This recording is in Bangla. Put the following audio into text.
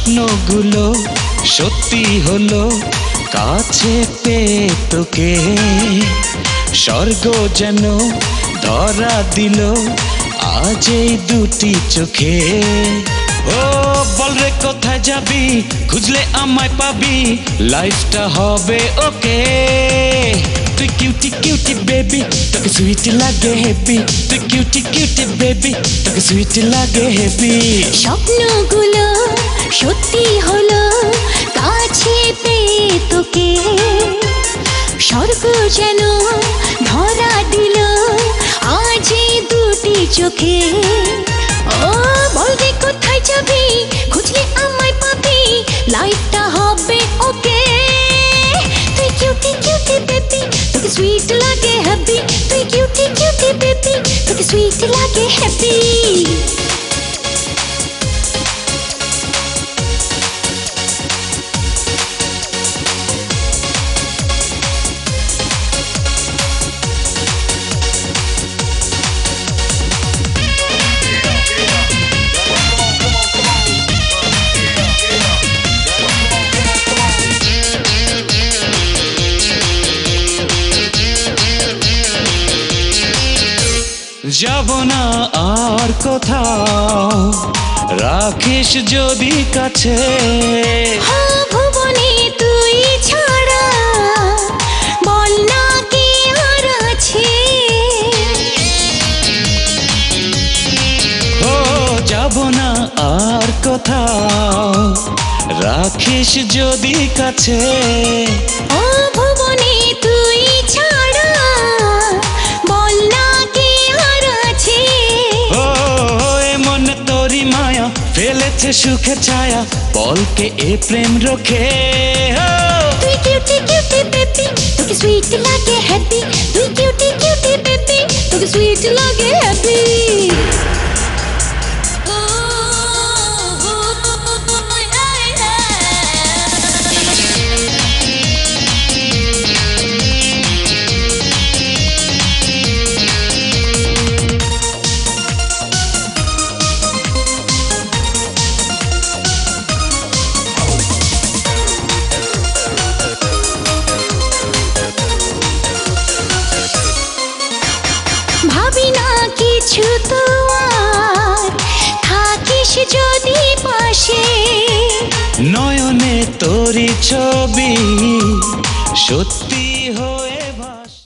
স্বপ্নগুলো সত্যি হলো কাছে পেয়ে তোকে, স্বর্গ যেন ধরা দিল আজ এই দুটি চোখে। ও বল রে কোথায় যাবি, খুঁজলে আমায় পাবি, লাইফটা হবে ওকে। তুই কিউটি কিউটি বেবি, তোকে সুইট লাগে হেভি, তুই কিউটি কিউটি বেবি, তোকে সুইট লাগে হেভি। স্বপ্নগুলো সত্যি হলো কাছে পেয়ে তোকে, স্বর্গ যেন ধরা দিল আজ এই দুটি চোখে। ও বলবি কোথায় যাবি, খুঁজলে আমায় পাবি, লাইফটা হবে ওকে। তুই কিউটি কিউটি বেবি, তোকে সুইট লাগে হ্যাপি, তুই কিউটি কিউটি বেবি, তোকে সুইট লাগে হ্যাপি। যাব না আর কোথাও, রাখিস যদি কাছে। ভুবনে তুই ছাড়া বল না কে আর আছে। ও যাব না আর কোথাও, রাখিস যদি কাছে। ও ভুবনে তুই ছাড়া বল না কে আর আছে। ও মনে তোরি মায়া ফেলেছে সুখে ছায়া, বলকে এ প্রেম রোখে। তুই কিউটি কিউটি বেবি, তোকে সুইট লাগে হ্যাপি, তুই কিউটি কিউটি বেবি, তোকে সুইট লাগে হ্যাপি। ভাবি না কিছু তো আর, থাকিস যদি পাশে। নয়নে তোরি ছবি সত্যি